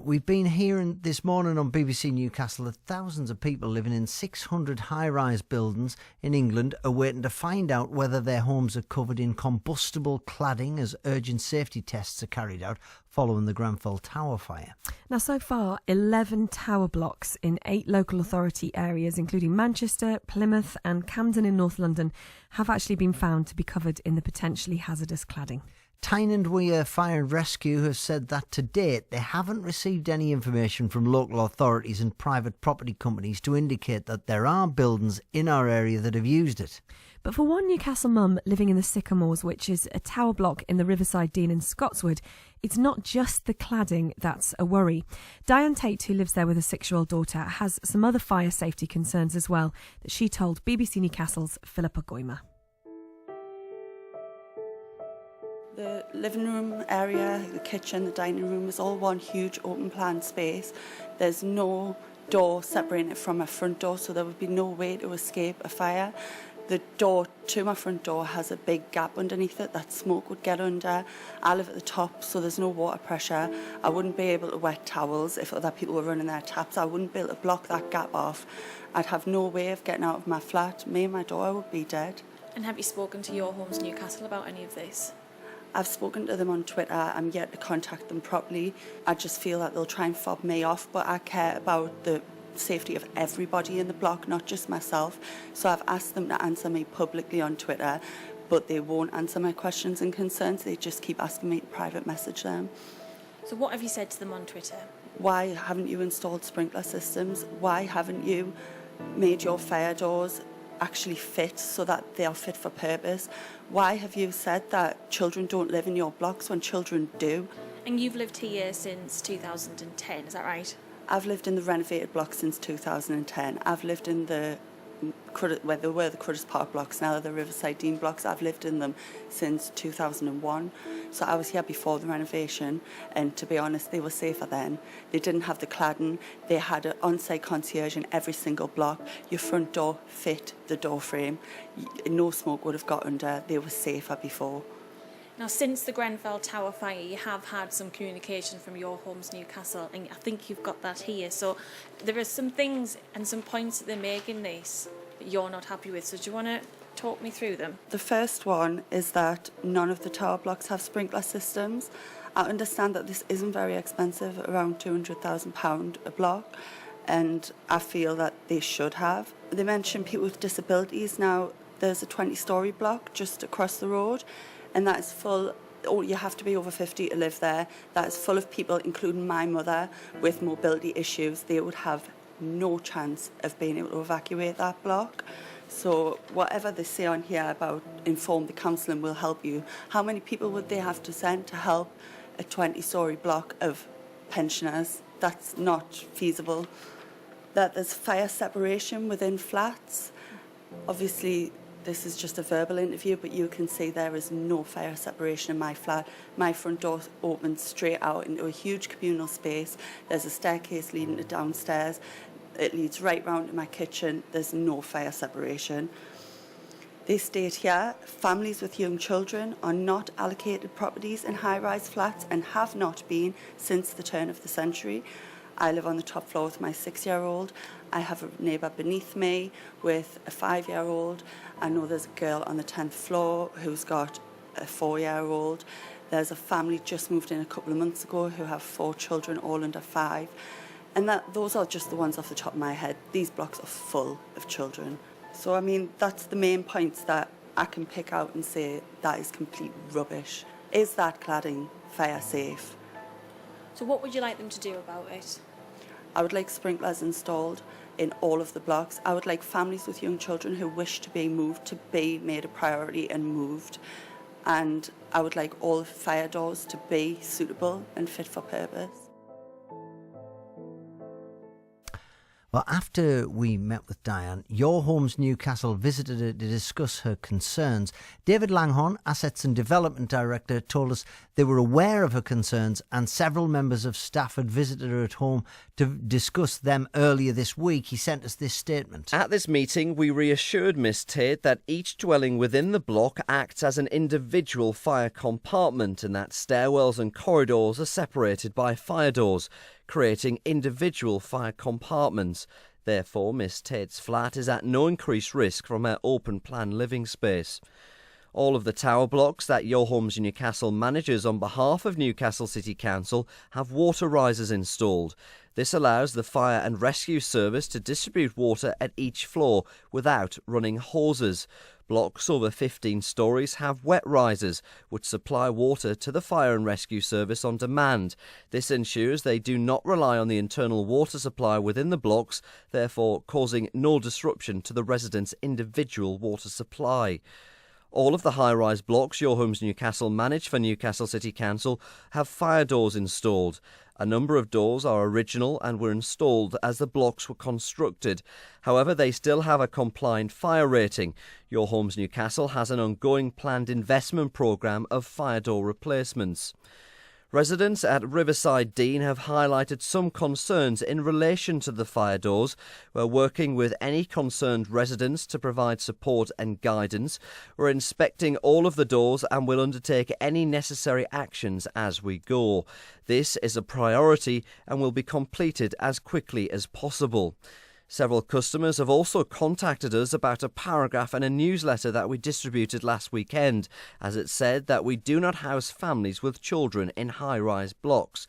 We've been hearing this morning on BBC Newcastle that thousands of people living in 600 high-rise buildings in England are waiting to find out whether their homes are covered in combustible cladding as urgent safety tests are carried out following the Grenfell Tower fire. Now, so far, 11 tower blocks in 8 local authority areas, including Manchester, Plymouth and Camden in North London, have actually been found to be covered in the potentially hazardous cladding. Tyne and Weir Fire and Rescue have said that to date they haven't received any information from local authorities and private property companies to indicate that there are buildings in our area that have used it. But for one Newcastle mum living in the Sycamores, which is a tower block in the Riverside Dean in Scotswood, it's not just the cladding that's a worry. Diane Tate, who lives there with a 6-year-old daughter, has some other fire safety concerns as well that she told BBC Newcastle's Philippa Goymer. The living room area, the kitchen, the dining room is all one huge open plan space. There's no door separating it from a front door, so there would be no way to escape a fire. The door to my front door has a big gap underneath it that smoke would get under. I live at the top, so there's no water pressure. I wouldn't be able to wet towels if other people were running their taps. I wouldn't be able to block that gap off. I'd have no way of getting out of my flat. Me and my daughter would be dead. And have you spoken to Your Homes Newcastle about any of this? I've spoken to them on Twitter. I'm yet to contact them properly. I just feel that they'll try and fob me off, but I care about the safety of everybody in the block, not just myself. So I've asked them to answer me publicly on Twitter, but they won't answer my questions and concerns. They just keep asking me to private message them. So what have you said to them on Twitter? Why haven't you installed sprinkler systems? Why haven't you made your fire doors actually fit so that they are fit for purpose? Why have you said that children don't live in your blocks when children do? And you've lived here since 2010, is that right? I've lived in the renovated block since 2010. I've lived in the where there were the Crudders Park blocks, now they're the Riverside Dean blocks. I've lived in them since 2001. So I was here before the renovation, and to be honest, they were safer then. They didn't have the cladding. They had an on-site concierge in every single block. Your front door fit the door frame. No smoke would have got under. They were safer before. Now, since the Grenfell Tower fire, you have had some communication from Your Homes Newcastle, and I think you've got that here. So there are some things and some points that they make in this that you're not happy with. So do you want to talk me through them? The first one is that none of the tower blocks have sprinkler systems. I understand that this isn't very expensive, around £200,000 a block, and I feel that they should have. They mentioned people with disabilities. Now, there's a 20-storey block just across the road, and that is full. You have to be over 50 to live there. That is full of people, including my mother, with mobility issues. They would have no chance of being able to evacuate that block. So whatever they say on here about inform the council and will help you, how many people would they have to send to help a 20-storey block of pensioners? That's not feasible. That there's fire separation within flats. Obviously, this is just a verbal interview, but you can see there is no fire separation in my flat. My front door opens straight out into a huge communal space. There's a staircase leading to downstairs. It leads right round to my kitchen. There's no fire separation. They state here, families with young children are not allocated properties in high-rise flats and have not been since the turn of the century. I live on the top floor with my 6-year-old. I have a neighbour beneath me with a 5-year-old. I know there's a girl on the 10th floor who's got a 4-year-old. There's a family just moved in a couple of months ago who have 4 children, all under 5. And those are just the ones off the top of my head. These blocks are full of children. So, I mean, that's the main points that I can pick out and say that is complete rubbish. Is that cladding fire safe? So what would you like them to do about it? I would like sprinklers installed in all of the blocks. I would like families with young children who wish to be moved to be made a priority and moved. And I would like all fire doors to be suitable and fit for purpose. Well, after we met with Diane, Your Homes Newcastle visited her to discuss her concerns. David Langhorn, Assets and Development Director, told us they were aware of her concerns and several members of staff had visited her at home to discuss them earlier this week. He sent us this statement. At this meeting, we reassured Miss Tate that each dwelling within the block acts as an individual fire compartment and that stairwells and corridors are separated by fire doors. creating individual fire compartments. Therefore, Miss Tate's flat is at no increased risk from her open-plan living space. All of the tower blocks that Your Homes Newcastle manages on behalf of Newcastle City Council have water risers installed. This allows the fire and rescue service to distribute water at each floor without running hoses. Blocks over 15 storeys have wet risers, which supply water to the fire and rescue service on demand. This ensures they do not rely on the internal water supply within the blocks, therefore causing no disruption to the residents' individual water supply. All of the high-rise blocks Your Homes Newcastle manage for Newcastle City Council have fire doors installed. A number of doors are original and were installed as the blocks were constructed. However, they still have a compliant fire rating. Your Homes Newcastle has an ongoing planned investment programme of fire door replacements. Residents at Riverside Dean have highlighted some concerns in relation to the fire doors. We're working with any concerned residents to provide support and guidance. We're inspecting all of the doors and will undertake any necessary actions as we go. This is a priority and will be completed as quickly as possible. Several customers have also contacted us about a paragraph in a newsletter that we distributed last weekend, as it said that we do not house families with children in high-rise blocks.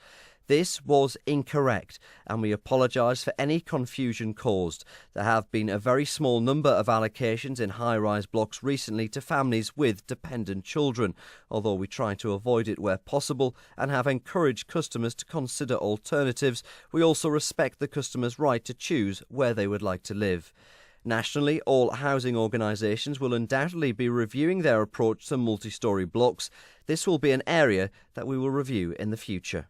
This was incorrect, and we apologise for any confusion caused. There have been a very small number of allocations in high-rise blocks recently to families with dependent children, although we try to avoid it where possible and have encouraged customers to consider alternatives. We also respect the customer's right to choose where they would like to live. Nationally, all housing organisations will undoubtedly be reviewing their approach to multi-storey blocks. This will be an area that we will review in the future.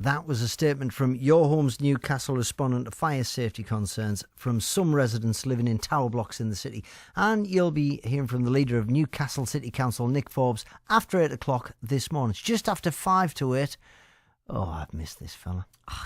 That was a statement from Your Homes Newcastle responding to fire safety concerns from some residents living in tower blocks in the city. And you'll be hearing from the leader of Newcastle City Council, Nick Forbes, after 8 o'clock this morning. It's just after 5 to 8. Oh, I've missed this fella. Oh,